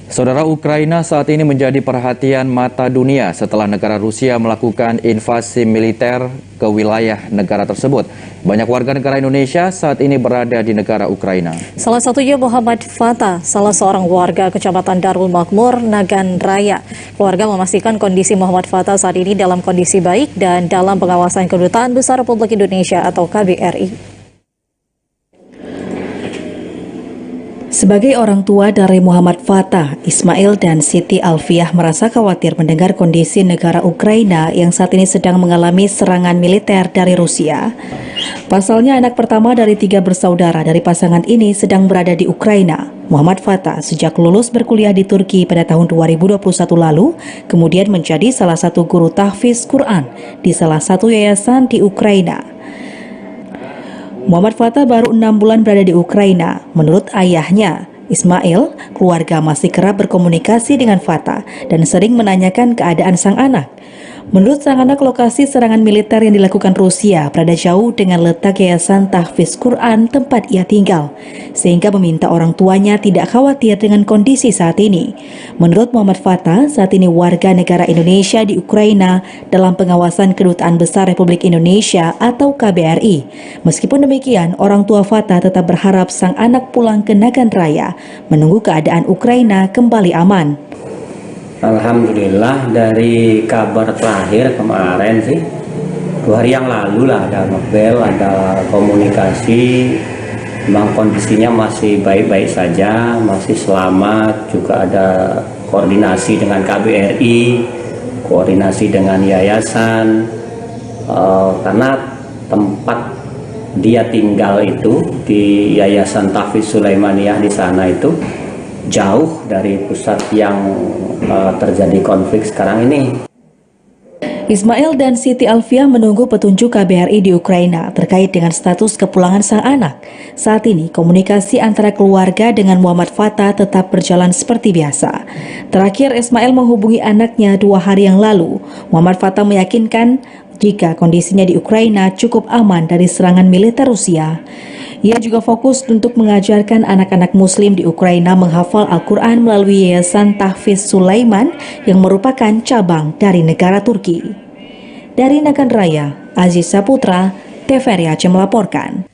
Saudara, Ukraina saat ini menjadi perhatian mata dunia setelah negara Rusia melakukan invasi militer ke wilayah negara tersebut. Banyak warga negara Indonesia saat ini berada di negara Ukraina. Salah satunya Muhammad Fatah, salah seorang warga Kecamatan Darul Makmur, Nagan Raya. Keluarga memastikan kondisi Muhammad Fatah saat ini dalam kondisi baik dan dalam pengawasan Kedutaan Besar Republik Indonesia atau KBRI. Sebagai orang tua dari Muhammad Fatah, Ismail dan Siti Alfiah merasa khawatir mendengar kondisi negara Ukraina yang saat ini sedang mengalami serangan militer dari Rusia. Pasalnya, anak pertama dari 3 bersaudara dari pasangan ini sedang berada di Ukraina. Muhammad Fatah sejak lulus berkuliah di Turki pada tahun 2021 lalu, kemudian menjadi salah satu guru tahfiz Quran di salah satu yayasan di Ukraina. Muhammad Fatah baru 6 bulan berada di Ukraina. Menurut ayahnya, Ismail, keluarga masih kerap berkomunikasi dengan Fatah dan sering menanyakan keadaan sang anak. Menurut sang anak, lokasi serangan militer yang dilakukan Rusia berada jauh dengan letak yayasan tahfiz Quran tempat ia tinggal, sehingga meminta orang tuanya tidak khawatir dengan kondisi saat ini. Menurut Muhammad Fatah, saat ini warga negara Indonesia di Ukraina dalam pengawasan Kedutaan Besar Republik Indonesia atau KBRI. Meskipun demikian, orang tua Fatah tetap berharap sang anak pulang ke Nagan Raya, menunggu keadaan Ukraina kembali aman. Alhamdulillah, dari kabar terakhir kemarin sih 2 hari yang lalu lah, ada ngebel, ada komunikasi. Memang kondisinya masih baik-baik saja, masih selamat. Juga ada koordinasi dengan KBRI, koordinasi dengan yayasan, karena tempat dia tinggal itu di Yayasan Tahfiz Sulaimaniyah di sana itu jauh dari pusat yang terjadi konflik sekarang ini. Ismail dan Siti Alfiah menunggu petunjuk KBRI di Ukraina terkait dengan status kepulangan sang anak. Saat ini, komunikasi antara keluarga dengan Muhammad Fatah tetap berjalan seperti biasa. Terakhir, Ismail menghubungi anaknya 2 hari yang lalu. Muhammad Fatah meyakinkan jika kondisinya di Ukraina cukup aman dari serangan militer Rusia. Ia juga fokus untuk mengajarkan anak-anak muslim di Ukraina menghafal Al-Quran melalui Yayasan Tahfiz Sulaiman yang merupakan cabang dari negara Turki. Dari Nagan Raya, Aziz Saputra, TVRI Aceh melaporkan.